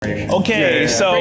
Okay, so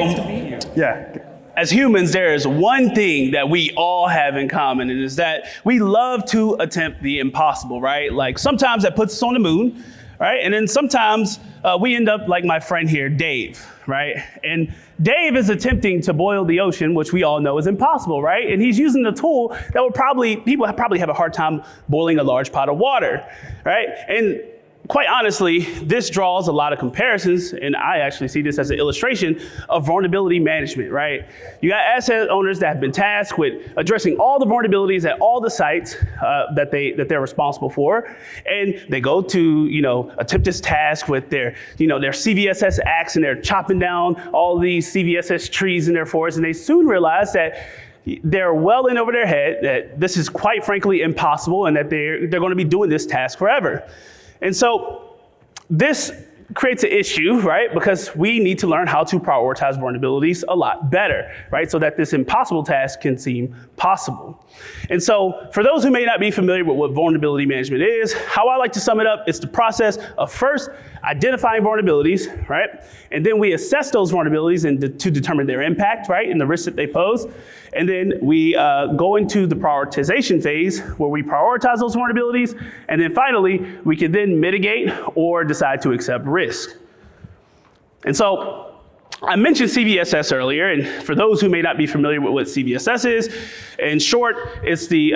as humans, there is one thing that we all have in common, and is that we love to attempt the impossible, right? Like sometimes that puts us on the moon, right? And then sometimes we end up like my friend here, Dave, right? And Dave is attempting to boil the ocean, which we all know is impossible, right? And he's using a tool that people probably have a hard time boiling a large pot of water, right? And quite honestly, this draws a lot of comparisons, and I actually see this as an illustration of vulnerability management, right? You got asset owners that have been tasked with addressing all the vulnerabilities at all the sites that they're responsible for, and they go to attempt this task with their CVSS axe, and they're chopping down all these CVSS trees in their forest, and they soon realize that they're well in over their head that this is quite frankly impossible, and that they're going to be doing this task forever. And so this creates an issue, right? Because we need to learn how to prioritize vulnerabilities a lot better, right? So that this impossible task can seem possible. And so for those who may not be familiar with what vulnerability management is, how I like to sum it up, it's the process of first identifying vulnerabilities, right? And then we assess those vulnerabilities to determine their impact, right? And the risks that they pose. And then we go into the prioritization phase where we prioritize those vulnerabilities. And then finally, we can then mitigate or decide to accept risk. And so I mentioned CVSS earlier, and for those who may not be familiar with what CVSS is, in short, it's the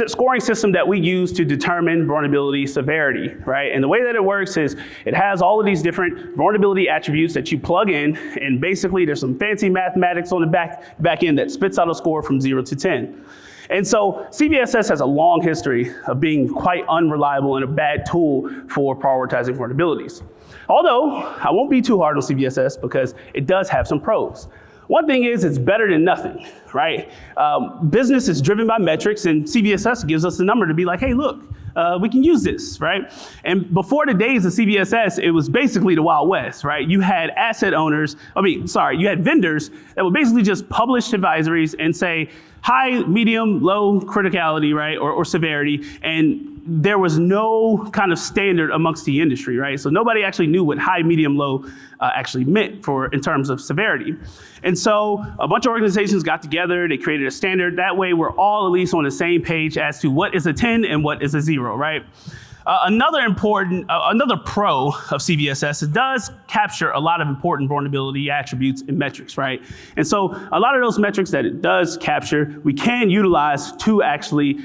scoring system that we use to determine vulnerability severity, right? And the way that it works is it has all of these different vulnerability attributes that you plug in, and basically there's some fancy mathematics on the back end that spits out a score from 0 to 10. And so CVSS has a long history of being quite unreliable and a bad tool for prioritizing vulnerabilities. Although I won't be too hard on CVSS because it does have some pros. One thing is it's better than nothing, right? Business is driven by metrics, and CVSS gives us a number to be like, hey, look, we can use this, right? And before the days of CVSS, it was basically the Wild West, right? You had you had vendors that would basically just publish advisories and say high, medium, low criticality, right, or severity, and there was no kind of standard amongst the industry, right? So nobody actually knew what high, medium, low actually meant in terms of severity. And so a bunch of organizations got together, they created a standard. That way we're all at least on the same page as to what is a 10 and what is a 0, right? Another pro of CVSS, it does capture a lot of important vulnerability attributes and metrics, right? And so a lot of those metrics that it does capture, we can utilize to actually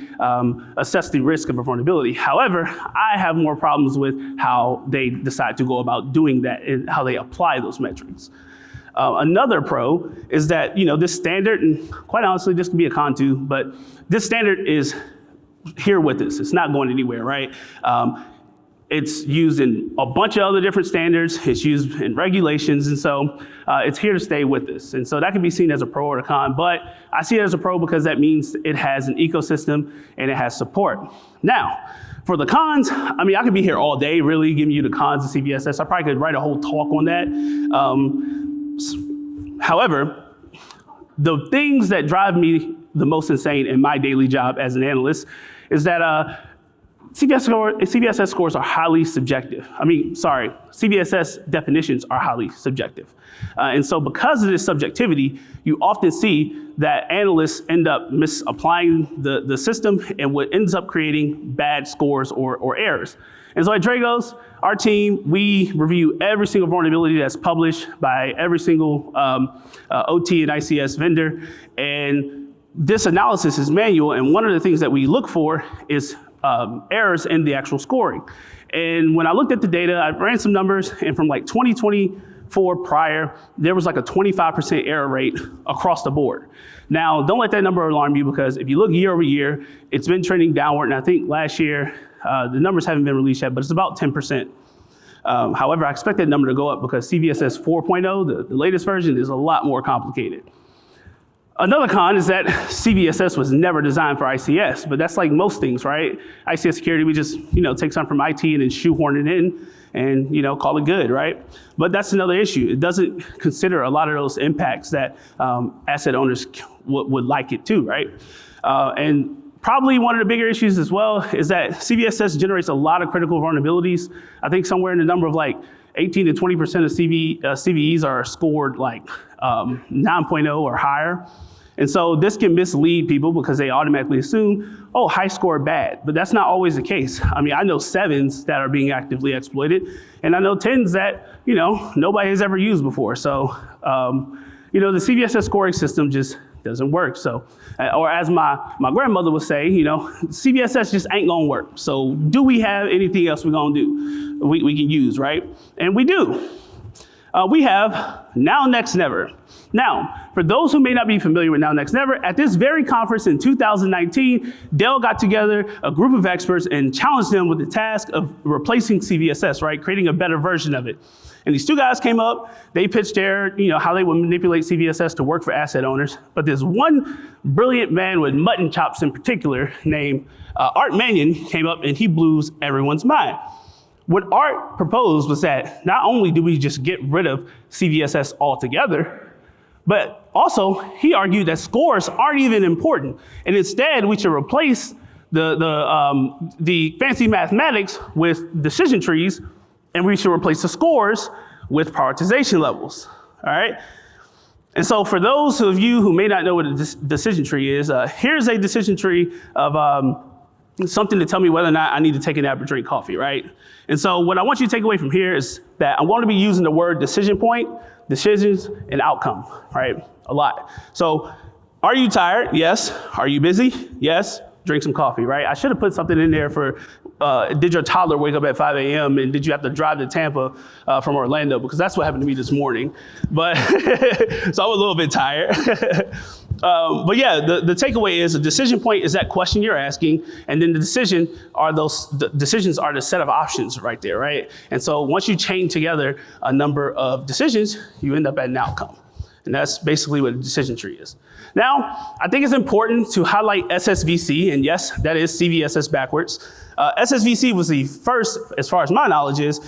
assess the risk of a vulnerability. However, I have more problems with how they decide to go about doing that and how they apply those metrics. Another pro is that, this standard, and quite honestly, this can be a con too, but this standard is here with us. It's not going anywhere, right? It's used in a bunch of other different standards. It's used in regulations. And so it's here to stay with us. And so that can be seen as a pro or a con, but I see it as a pro because that means it has an ecosystem and it has support. Now, for the cons, I could be here all day really giving you the cons of CVSS. I probably could write a whole talk on that. However, the things that drive me the most insane in my daily job as an analyst is that CVSS scores are highly subjective. CVSS definitions are highly subjective. And so because of this subjectivity, you often see that analysts end up misapplying the system, and what ends up creating bad scores or errors. And so at Dragos, our team, we review every single vulnerability that's published by every single OT and ICS vendor. And this analysis is manual, and one of the things that we look for is errors in the actual scoring. And when I looked at the data, I ran some numbers, and from like 2024 prior, there was like a 25% error rate across the board. Now, don't let that number alarm you, because if you look year over year, it's been trending downward, and I think last year, the numbers haven't been released yet, but it's about 10%. However, I expect that number to go up because CVSS 4.0, the latest version, is a lot more complicated. Another con is that CVSS was never designed for ICS, but that's like most things, right? ICS security, we just, take something from IT and then shoehorn it in and, call it good, right? But that's another issue. It doesn't consider a lot of those impacts that asset owners would like it to, right? And probably one of the bigger issues as well is that CVSS generates a lot of critical vulnerabilities. I think somewhere in the number of like 18 to 20% of CVEs are scored like 9.0 or higher. And so this can mislead people because they automatically assume, oh, high score bad, but that's not always the case. I mean, I know 7s that are being actively exploited, and I know 10s that, nobody has ever used before. So, the CVSS scoring system just doesn't work. So, or as my grandmother would say, CVSS just ain't gonna work. So do we have anything else we're gonna do? We can use, right? And we do. We have Now, Next, Never. Now, for those who may not be familiar with Now, Next, Never, at this very conference in 2019, Dell got together a group of experts and challenged them with the task of replacing CVSS, right? Creating a better version of it. And these two guys came up, they pitched their, how they would manipulate CVSS to work for asset owners. But there's one brilliant man with mutton chops in particular named Art Manion came up and he blew everyone's mind. What Art proposed was that not only do we just get rid of CVSS altogether, but also he argued that scores aren't even important. And instead we should replace the fancy mathematics with decision trees, and we should replace the scores with prioritization levels, all right? And so for those of you who may not know what a decision tree is, here's a decision tree of something to tell me whether or not I need to take a nap or drink coffee, right? And so what I want you to take away from here is that I'm going to be using the word decision point, decisions, and outcome, right? A lot. So are you tired? Yes. Are you busy? Yes. Drink some coffee, right? I should have put something in there for, did your toddler wake up at 5 a.m. and did you have to drive to Tampa from Orlando? Because that's what happened to me this morning. But so I'm a little bit tired. But yeah, the takeaway is a decision point is that question you're asking, and then the decisions are the set of options right there, right? And so once you chain together a number of decisions, you end up at an outcome. And that's basically what a decision tree is. Now, I think it's important to highlight SSVC, and yes, that is CVSS backwards. SSVC was the first, as far as my knowledge is,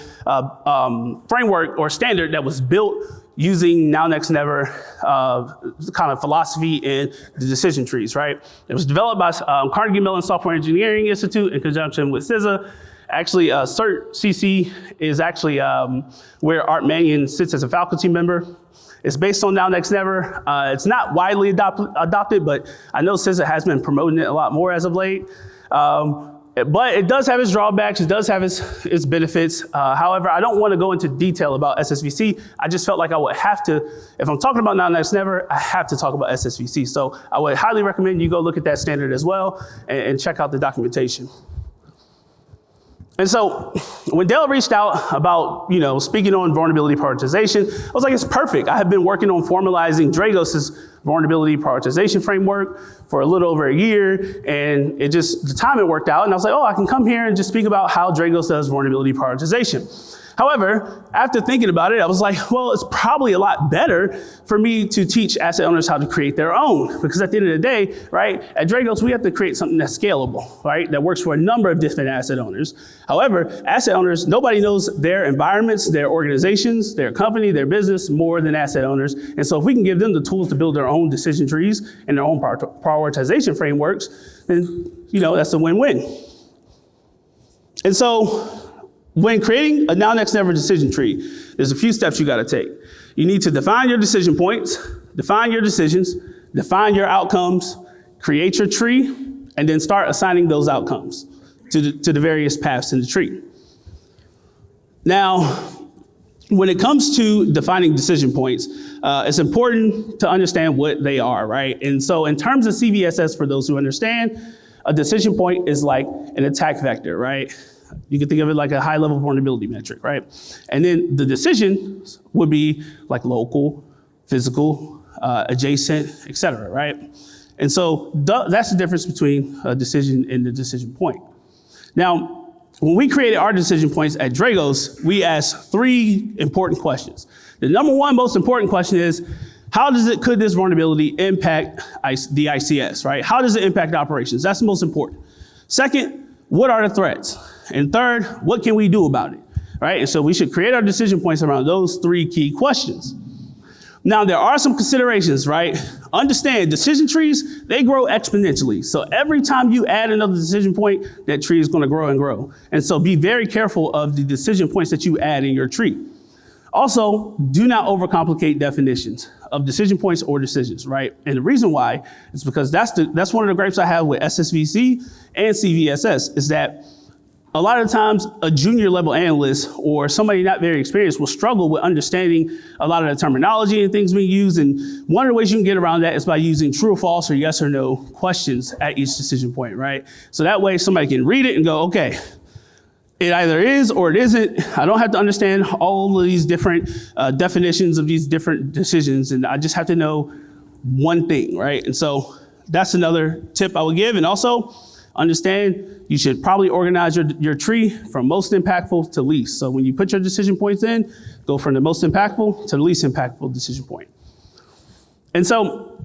framework or standard that was built using Now, Next, Never kind of philosophy in the decision trees, right? It was developed by Carnegie Mellon Software Engineering Institute in conjunction with CISA. Actually, CERT CC is actually where Art Manion sits as a faculty member. It's based on Now, Next, Never. It's not widely adopted, but I know CISA has been promoting it a lot more as of late. But it does have its drawbacks, it does have its benefits. However, I don't want to go into detail about SSVC. I just felt like I would have to, if I'm talking about Now, Next, Never, I have to talk about SSVC. So I would highly recommend you go look at that standard as well and check out the documentation. And so when Dell reached out about, speaking on vulnerability prioritization, I was like, it's perfect. I have been working on formalizing Dragos's vulnerability prioritization framework for a little over a year, and the timing worked out, and I was like, oh, I can come here and just speak about how Dragos does vulnerability prioritization. However, after thinking about it, I was like, well, it's probably a lot better for me to teach asset owners how to create their own, because at the end of the day, right, at Dragos, we have to create something that's scalable, right, that works for a number of different asset owners. However, asset owners, nobody knows their environments, their organizations, their company, their business more than asset owners. And so if we can give them the tools to build their own decision trees and their own prioritization frameworks, then, that's a win-win. And so when creating a Now, Next, Never decision tree, there's a few steps you got to take. You need to define your decision points, define your decisions, define your outcomes, create your tree, and then start assigning those outcomes to the various paths in the tree. Now, when it comes to defining decision points, it's important to understand what they are, right? And so in terms of CVSS, for those who understand, a decision point is like an attack vector, right? You can think of it like a high-level vulnerability metric, right? And then the decisions would be like local, physical, adjacent, et cetera, right? And so that's the difference between a decision and the decision point. Now, when we created our decision points at Dragos, we asked 3 important questions. The number one most important question is, could this vulnerability impact the ICS, right? How does it impact operations? That's the most important. Second, what are the threats? And third, what can we do about it, right? And so we should create our decision points around those 3 key questions. Now, there are some considerations, right? Understand, decision trees, they grow exponentially. So every time you add another decision point, that tree is going to grow and grow. And so be very careful of the decision points that you add in your tree. Also, do not overcomplicate definitions of decision points or decisions, right? And the reason why is because that's one of the gripes I have with SSVC and CVSS is that a lot of times a junior level analyst or somebody not very experienced will struggle with understanding a lot of the terminology and things being used. And one of the ways you can get around that is by using true or false or yes or no questions at each decision point, right? So that way somebody can read it and go, okay, it either is or it isn't. I don't have to understand all of these different definitions of these different decisions. And I just have to know one thing, right? And so that's another tip I would give. And also understand you should probably organize your tree from most impactful to least. So when you put your decision points in, go from the most impactful to the least impactful decision point. And so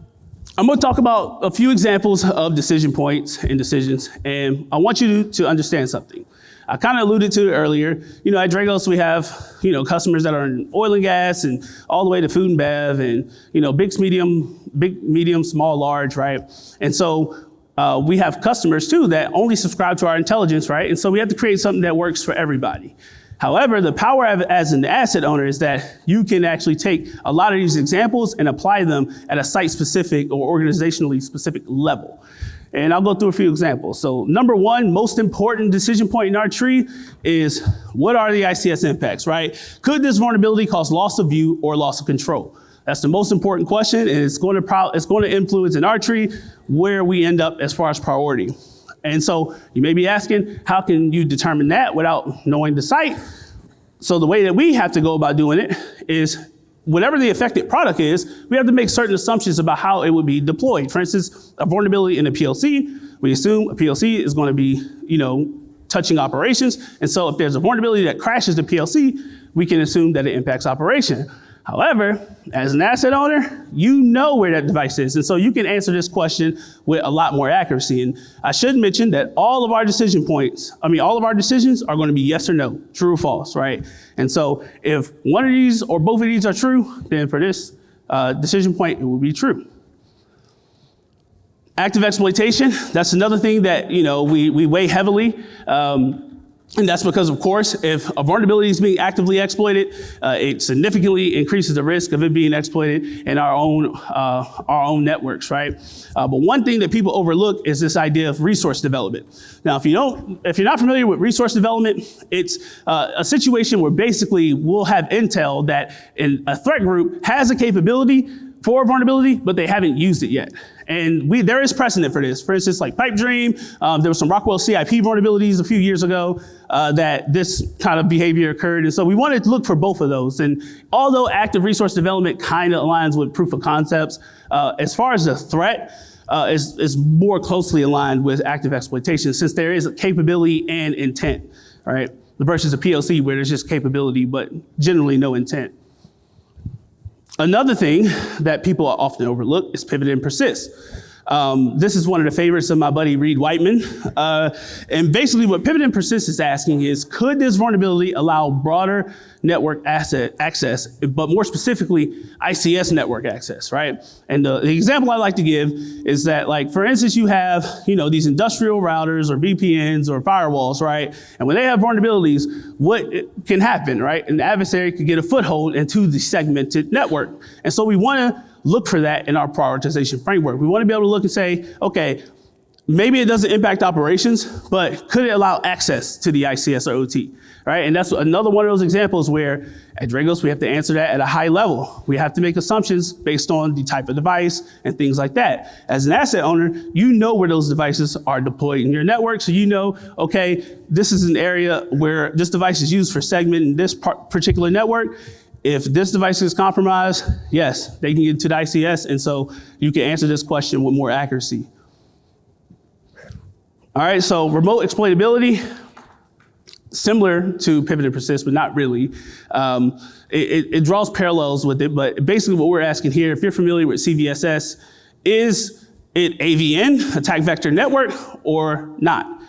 I'm going to talk about a few examples of decision points and decisions. And I want you to understand something. I kind of alluded to it earlier. You know, at Dragos, we have, customers that are in oil and gas and all the way to food and bev and, big, medium, small, large, right? And so we have customers too that only subscribe to our intelligence, right? And so we have to create something that works for everybody. However, the power as an asset owner is that you can actually take a lot of these examples and apply them at a site-specific or organizationally specific level. And I'll go through a few examples. So number one, most important decision point in our tree is what are the ICS impacts, right? Could this vulnerability cause loss of view or loss of control? That's the most important question, and it's going to influence in our tree where we end up as far as priority. And so you may be asking, how can you determine that without knowing the site? So the way that we have to go about doing it is whatever the affected product is, we have to make certain assumptions about how it would be deployed. For instance, a vulnerability in a PLC, we assume a PLC is going to be, touching operations. And so if there's a vulnerability that crashes the PLC, we can assume that it impacts operation. However, as an asset owner, you know where that device is. And so you can answer this question with a lot more accuracy. And I should mention that all of our decisions are going to be yes or no, true or false, right? And so if one of these or both of these are true, then for this decision point, it will be true. Active exploitation, that's another thing that, we weigh heavily. And that's because, of course, if a vulnerability is being actively exploited, it significantly increases the risk of it being exploited in our own networks, right? But one thing that people overlook is this idea of resource development. Now, if you're not familiar with resource development, it's a situation where basically we'll have intel that a threat group has a capability for a vulnerability, but they haven't used it yet. And there is precedent for this. For instance, like Pipe Dream, there was some Rockwell CIP vulnerabilities a few years ago that this kind of behavior occurred. And so we wanted to look for both of those. And although active resource development kind of aligns with proof of concepts, as far as the threat, is more closely aligned with active exploitation since there is a capability and intent, right? Versus a PLC where there's just capability, but generally no intent. Another thing that people often overlook is pivot and persist. This is one of the favorites of my buddy Reed Whiteman. And basically what pivot and persist is asking is, could this vulnerability allow broader network access, but more specifically, ICS network access, right? And the example I like to give is that, like, for instance, you have, these industrial routers or VPNs or firewalls, right? And when they have vulnerabilities, what can happen, right? An adversary could get a foothold into the segmented network. And so we want to look for that in our prioritization framework. We want to be able to look and say, okay, maybe it doesn't impact operations, but could it allow access to the ICS or OT, right? And that's another one of those examples where at Dragos, we have to answer that at a high level. We have to make assumptions based on the type of device and things like that. As an asset owner, you know where those devices are deployed in your network. So you know, okay, this is an area where this device is used for segmenting this particular network. If this device is compromised, yes, they can get to the ICS. And so you can answer this question with more accuracy. All right, so remote exploitability, similar to pivot and persist, but not really. It draws parallels with it, but basically what we're asking here, if you're familiar with CVSS, is it AVN, attack vector network, or not?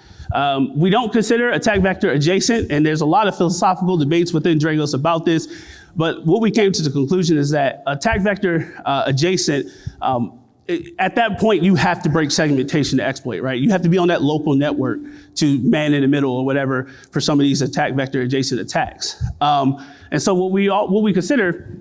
We don't consider attack vector adjacent, and there's a lot of philosophical debates within Dragos about this, but what we came to the conclusion is that attack vector adjacent at that point, you have to break segmentation to exploit, right? You have to be on that local network to man in the middle or whatever for some of these attack vector adjacent attacks. And so what we consider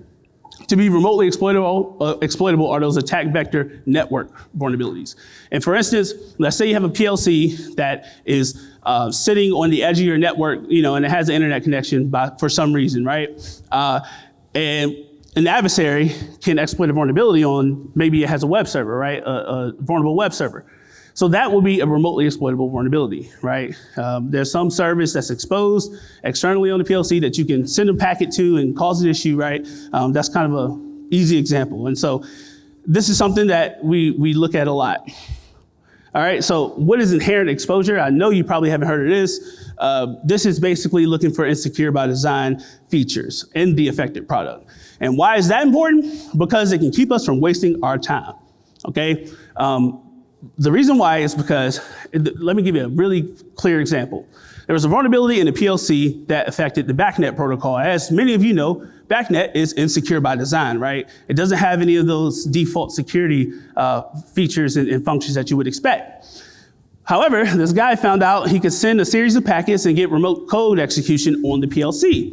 to be remotely exploitable are those attack vector network vulnerabilities. And for instance, let's say you have a PLC that is sitting on the edge of your network, and it has an internet connection for some reason, right? And an adversary can exploit a vulnerability on, maybe it has a web server, right? A vulnerable web server. So that will be a remotely exploitable vulnerability, right? There's some service that's exposed externally on the PLC that you can send a packet to and cause an issue, right? That's kind of an easy example. And so this is something that we look at a lot. All right, so what is inherent exposure? I know you probably haven't heard of this. This is basically looking for insecure by design features in the affected product. And why is that important? Because it can keep us from wasting our time, okay? The reason why is because, let me give you a really clear example. There was a vulnerability in the PLC that affected the BACnet protocol. As many of you know, BACnet is insecure by design, right? It doesn't have any of those default security features and functions that you would expect. However, this guy found out he could send a series of packets and get remote code execution on the PLC.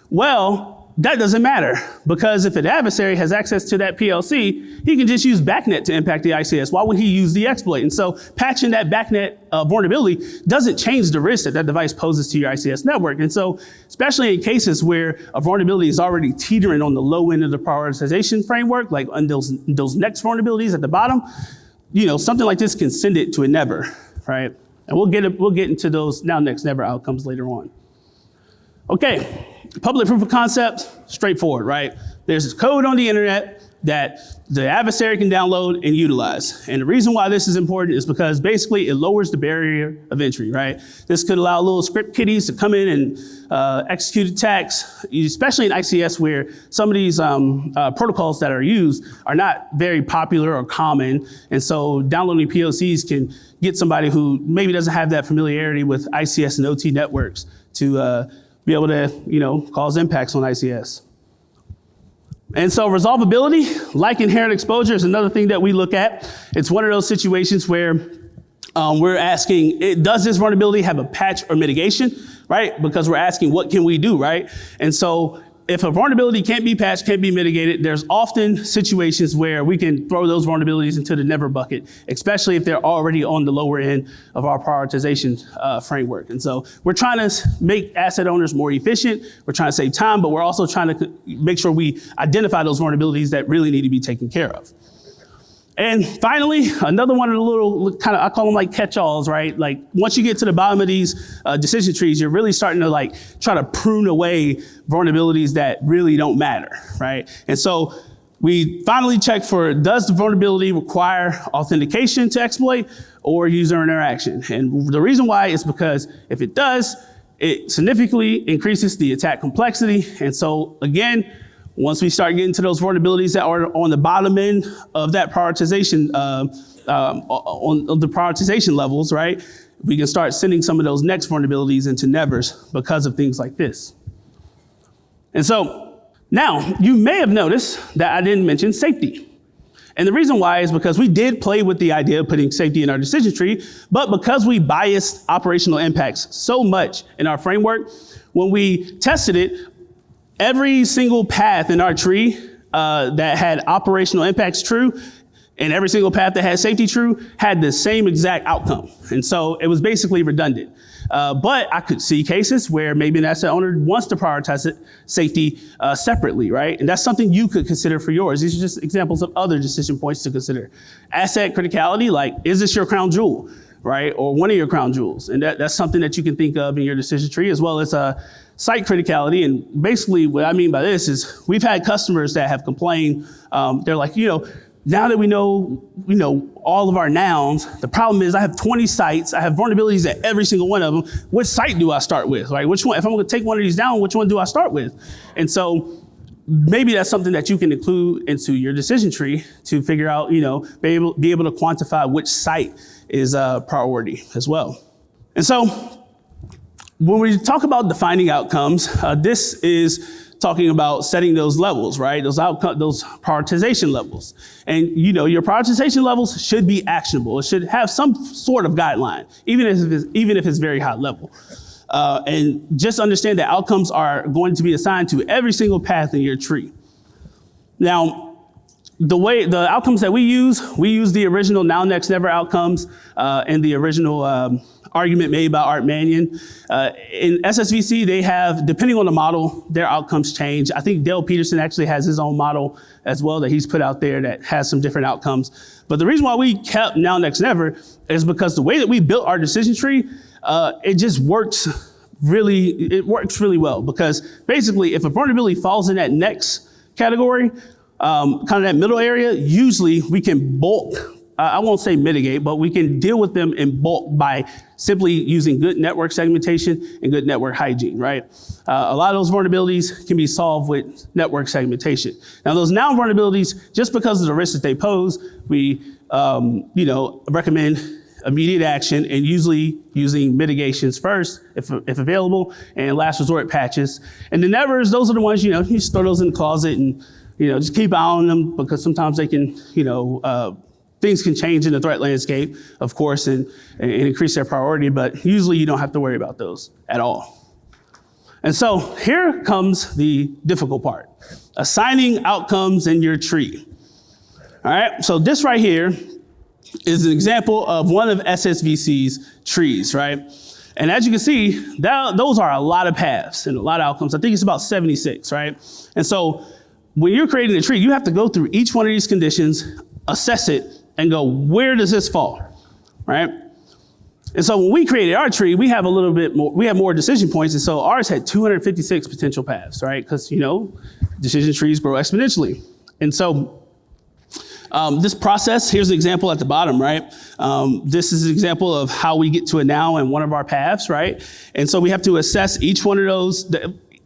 Well, that doesn't matter, because if an adversary has access to that PLC, he can just use BACnet to impact the ICS. Why would he use the exploit? And so patching that BACnet vulnerability doesn't change the risk that that device poses to your ICS network. And so, especially in cases where a vulnerability is already teetering on the low end of the prioritization framework, like on those next vulnerabilities at the bottom, something like this can send it to a never, right? And we'll get into those now next never outcomes later on. Okay, public proof of concept, straightforward, right? There's this code on the internet that the adversary can download and utilize. And the reason why this is important is because basically it lowers the barrier of entry, right? This could allow little script kiddies to come in and execute attacks, especially in ICS where some of these protocols that are used are not very popular or common. And so downloading PLCs can get somebody who maybe doesn't have that familiarity with ICS and OT networks to be able to, cause impacts on ICS. And so resolvability, like inherent exposure, is another thing that we look at. It's one of those situations where we're asking, does this vulnerability have a patch or mitigation, right? Because we're asking, what can we do, right? And so if a vulnerability can't be patched, can't be mitigated, there's often situations where we can throw those vulnerabilities into the never bucket, especially if they're already on the lower end of our prioritization framework. And so we're trying to make asset owners more efficient. We're trying to save time, but we're also trying to make sure we identify those vulnerabilities that really need to be taken care of. And finally, another one of the little I call them like catch-alls, right? Like once you get to the bottom of these decision trees, you're really starting to try to prune away vulnerabilities that really don't matter, right? And so we finally check for, does the vulnerability require authentication to exploit or user interaction? And the reason why is because if it does, it significantly increases the attack complexity. And so again, once we start getting to those vulnerabilities that are on the bottom end of that prioritization, on the prioritization levels, right, we can start sending some of those next vulnerabilities into nevers because of things like this. And so now you may have noticed that I didn't mention safety. And the reason why is because we did play with the idea of putting safety in our decision tree, but because we biased operational impacts so much in our framework, when we tested it, every single path in our tree that had operational impacts true and every single path that had safety true had the same exact outcome. And so it was basically redundant. But I could see cases where maybe an asset owner wants to prioritize safety separately, right? And that's something you could consider for yours. These are just examples of other decision points to consider. Asset criticality, like, is this your crown jewel, right? Or one of your crown jewels? And that's something that you can think of in your decision tree, as well as site criticality. And basically what I mean by this is we've had customers that have complained. They're like, now that we know all of our nouns, the problem is I have 20 sites, I have vulnerabilities at every single one of them. Which site do I start with, right? Which one, if I'm gonna take one of these down, which one do I start with? And so maybe that's something that you can include into your decision tree to figure out, be able to quantify which site is a priority as well. And so when we talk about defining outcomes, this is talking about setting those levels, right? Those prioritization levels. And your prioritization levels should be actionable. It should have some sort of guideline, even if it's very high level. And just understand that outcomes are going to be assigned to every single path in your tree. Now, the outcomes that we use the original now, next, never outcomes and the original argument made by Art Manion. In SSVC, they have, depending on the model, their outcomes change. I think Dale Peterson actually has his own model as well that he's put out there that has some different outcomes. But the reason why we kept now, next, never is because the way that we built our decision tree, it just works really well. Because basically, if a vulnerability falls in that next category, kind of that middle area, usually we can bulk, I won't say mitigate, but we can deal with them in bulk by simply using good network segmentation and good network hygiene, right? A lot of those vulnerabilities can be solved with network segmentation. Now, those now vulnerabilities, just because of the risks that they pose, we recommend immediate action and usually using mitigations first, if available, and last resort patches. And the nevers, those are the ones, you just throw those in the closet and just keep an eye on them, because sometimes they can, things can change in the threat landscape, of course, and increase their priority, but usually you don't have to worry about those at all. And so here comes the difficult part, assigning outcomes in your tree. All right, so this right here is an example of one of SSVC's trees, right? And as you can see, those are a lot of paths and a lot of outcomes. I think it's about 76, right? And so when you're creating a tree, you have to go through each one of these conditions, assess it, and go, where does this fall, right? And so when we created our tree, we have more decision points. And so ours had 256 potential paths, right? Because, decision trees grow exponentially. And so this process, here's an example at the bottom, right? This is an example of how we get to a now in one of our paths, right? And so we have to assess each one of those.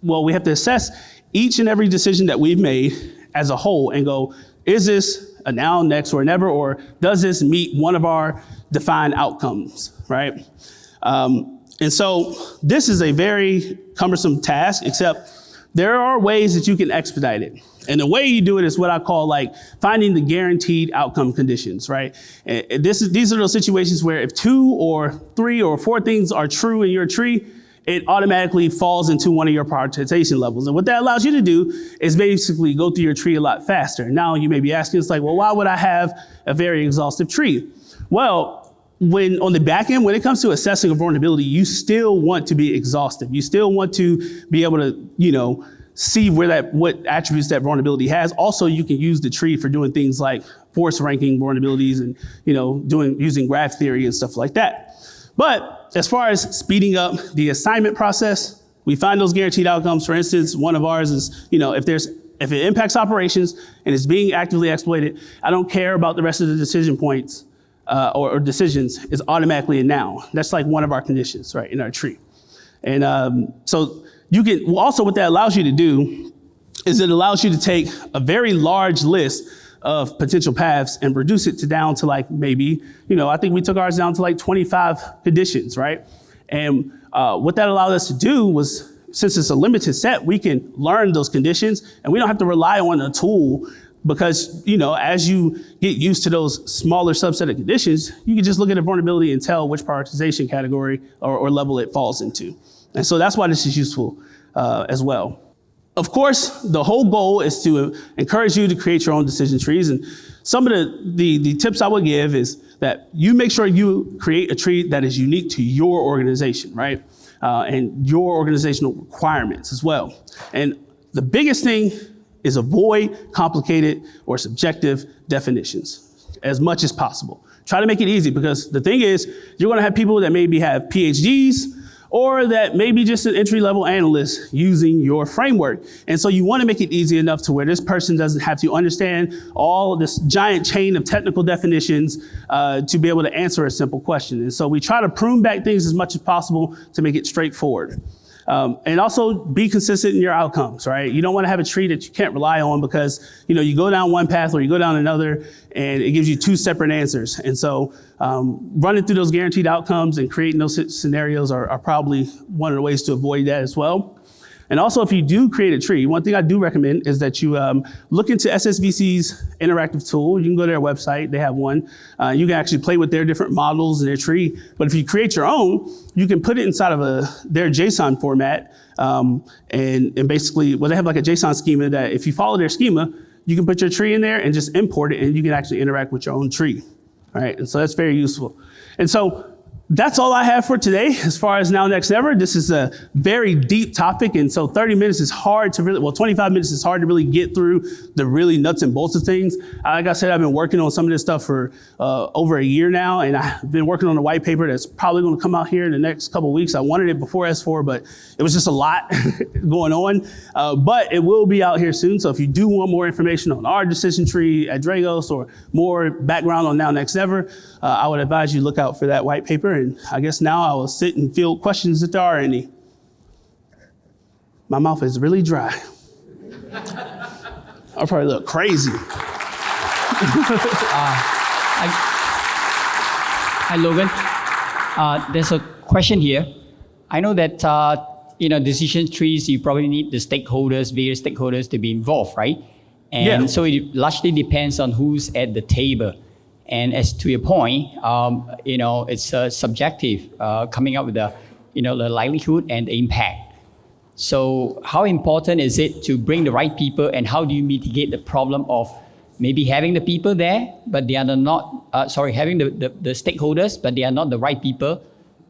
We have to assess each and every decision that we've made as a whole and go, is this a now, next, or never, or does this meet one of our defined outcomes, right? And so this is a very cumbersome task, except there are ways that you can expedite it. And the way you do it is what I call finding the guaranteed outcome conditions, right? And these are those situations where if 2 or 3 or 4 things are true in your tree, it automatically falls into one of your prioritization levels. And what that allows you to do is basically go through your tree a lot faster. Now you may be asking, well, why would I have a very exhaustive tree? Well, on the back end, when it comes to assessing a vulnerability, you still want to be exhaustive. You still want to be able to, see what attributes that vulnerability has. Also, you can use the tree for doing things like force ranking vulnerabilities and, using graph theory and stuff like that. But as far as speeding up the assignment process, we find those guaranteed outcomes. For instance, one of ours is, if it impacts operations and it's being actively exploited, I don't care about the rest of the decision points or decisions. It's automatically a now. That's one of our conditions, right, in our tree. And so you can also, what that allows you to do is it allows you to take a very large list of potential paths and reduce it down to maybe, I think we took ours down to 25 conditions, right? And what that allowed us to do was, since it's a limited set, we can learn those conditions and we don't have to rely on a tool, because, as you get used to those smaller subset of conditions, you can just look at a vulnerability and tell which prioritization category or level it falls into. And so that's why this is useful as well. Of course, the whole goal is to encourage you to create your own decision trees. And some of the tips I would give is that you make sure you create a tree that is unique to your organization, right? And your organizational requirements as well. And the biggest thing is avoid complicated or subjective definitions as much as possible. Try to make it easy, because the thing is, you're going to have people that maybe have PhDs, or that may be just an entry-level analyst using your framework. And so you want to make it easy enough to where this person doesn't have to understand all this giant chain of technical definitions to be able to answer a simple question. And so we try to prune back things as much as possible to make it straightforward. And also be consistent in your outcomes, right? You don't want to have a tree that you can't rely on, because, you go down one path or you go down another and it gives you 2 separate answers. And so running through those guaranteed outcomes and creating those scenarios are probably one of the ways to avoid that as well. And also, if you do create a tree, one thing I do recommend is that you look into SSVC's interactive tool. You can go to their website, they have one. You can actually play with their different models and their tree. But if you create your own, you can put it inside of their JSON format. And basically, well, they have like a JSON schema that if you follow their schema, you can put your tree in there and just import it, and you can actually interact with your own tree. All right, and so that's very useful. And so that's all I have for today as far as Now Next Never. This is a very deep topic, and so 30 minutes is hard to really, well, 25 minutes is hard to really get through the really nuts and bolts of things. Like I said, I've been working on some of this stuff for over a year now, and I've been working on a white paper that's probably gonna come out here in the next couple of weeks. I wanted it before S4, but it was just a lot going on. But it will be out here soon, so if you do want more information on our decision tree at Dragos or more background on Now Next Never, I would advise you look out for that white paper. And I guess now I will sit and field questions if there are any. My mouth is really dry. I probably look crazy. Hi, Logan. There's a question here. I know that decision trees, you probably need the stakeholders, various stakeholders to be involved, right? And so it largely depends on who's at the table. And as to your point, it's subjective, coming up with the likelihood and the impact. So how important is it to bring the right people, and how do you mitigate the problem of maybe having the people there, but they are not, having the stakeholders, but they are not the right people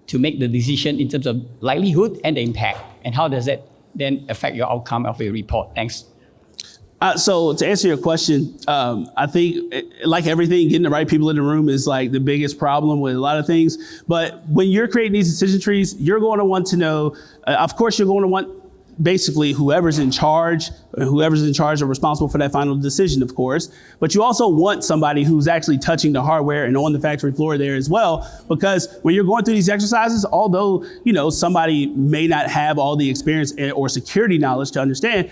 to make the decision in terms of likelihood and the impact? And how does that then affect your outcome of your report? Thanks. So to answer your question, I think like everything, getting the right people in the room is like the biggest problem with a lot of things. But when you're creating these decision trees, you're going to want to know, of course, you're going to want basically whoever's in charge or responsible for that final decision, of course. But you also want somebody who's actually touching the hardware and on the factory floor there as well, because when you're going through these exercises, although, somebody may not have all the experience or security knowledge to understand,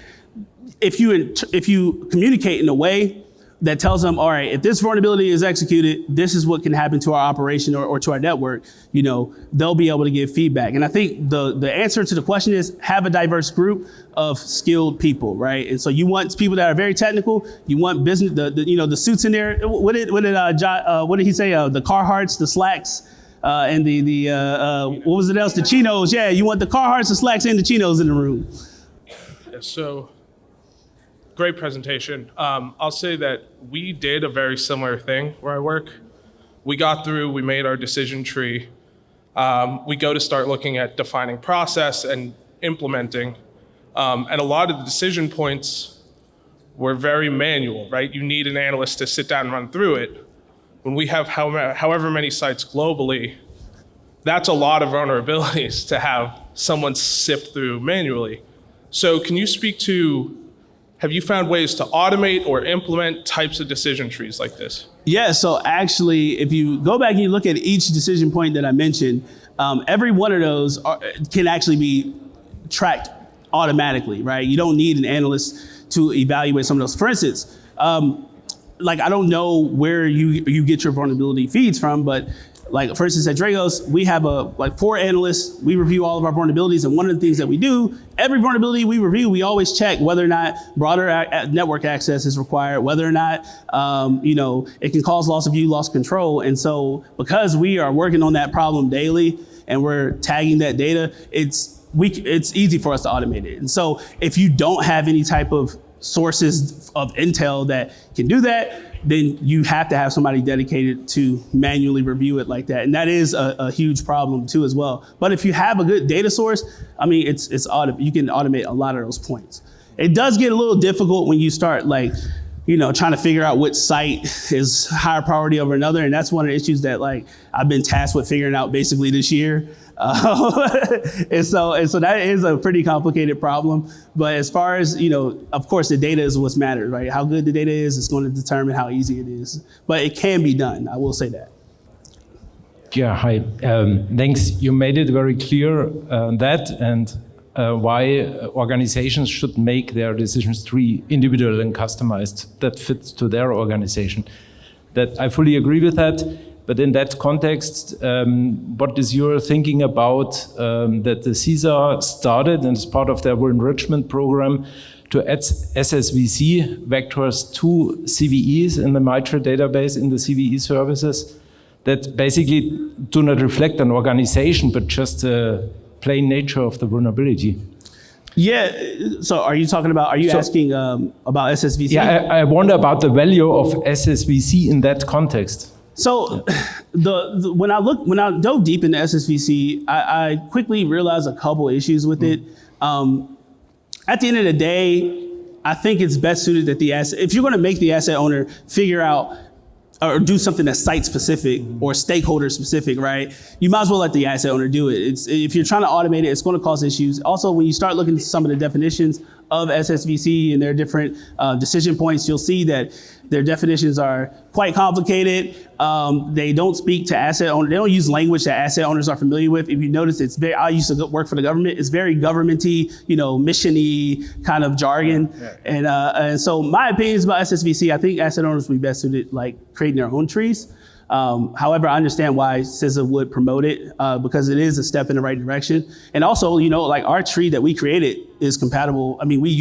if you communicate in a way that tells them, all right, if this vulnerability is executed, this is what can happen to our operation or to our network, they'll be able to give feedback. And I think the answer to the question is have a diverse group of skilled people, right? And so you want people that are very technical. You want business, the suits in there. What did he say? The Carhartts, the slacks, and what was it else? The chinos. Yeah, you want the Carhartts, the slacks, and the chinos in the room. Yeah, so. Great presentation. I'll say that we did a very similar thing where I work. We made our decision tree. We go to start looking at defining process and implementing. And a lot of the decision points were very manual, right? You need an analyst to sit down and run through it. When we have however many sites globally, that's a lot of vulnerabilities to have someone sift through manually. So can you speak to, have you found ways to automate or implement types of decision trees like this? Yeah, so actually, if you go back and you look at each decision point that I mentioned, every one of those can actually be tracked automatically, right? You don't need an analyst to evaluate some of those. For instance, I don't know where you get your vulnerability feeds from, but for instance, at Dragos, we have 4 analysts. We review all of our vulnerabilities, and one of the things that we do, every vulnerability we review, we always check whether or not broader network access is required, whether or not it can cause loss of view, loss of control. And so, because we are working on that problem daily and we're tagging that data, it's easy for us to automate it. And so, if you don't have any type of sources of intel that can do that, then you have to have somebody dedicated to manually review it like that. And that is a huge problem too as well. But if you have a good data source, you can automate a lot of those points. It does get a little difficult when you start trying to figure out which site is higher priority over another. And that's one of the issues that I've been tasked with figuring out basically this year. And so that is a pretty complicated problem. But as far as, of course, the data is what's matters, right? How good the data is going to determine how easy it is. But it can be done, I will say that. Yeah, hi. Thanks. You made it very clear that and why organizations should make their decision tree individual and customized that fits to their organization. That I fully agree with that. But in that context, what is your thinking about that the CISA started, and as part of their enrichment program, to add SSVC vectors to CVEs in the MITRE database in the CVE services that basically do not reflect an organization, but just the plain nature of the vulnerability? Yeah, so are you asking about SSVC? Yeah, I wonder about the value of SSVC in that context. So when I dove deep into SSVC, I quickly realized a couple issues with it. At the end of the day, I think it's best suited that if you're going to make the asset owner figure out or do something that's site specific or stakeholder specific, right? You might as well let the asset owner do it. If you're trying to automate it, it's going to cause issues. Also, when you start looking at some of the definitions of SSVC and their different decision points, you'll see that their definitions are quite complicated. They don't speak to asset owners. They don't use language that asset owners are familiar with. If you notice, I used to work for the government. It's very government-y, mission-y kind of jargon. And so my opinions about SSVC, I think asset owners would be best suited like creating their own trees. However, I understand why CISA would promote it because it is a step in the right direction. And also, like our tree that we created is compatible. We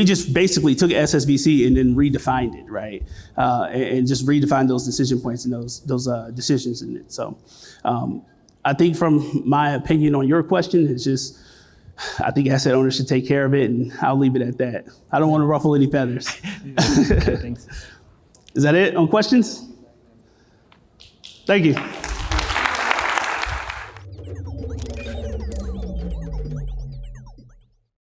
just basically took SSVC and then redefined it, right? And just redefined those decision points and those decisions in it. So I think from my opinion on your question, it's just, I think asset owners should take care of it, and I'll leave it at that. I don't want to ruffle any feathers. Okay, thanks. Is that it on questions? Thank you.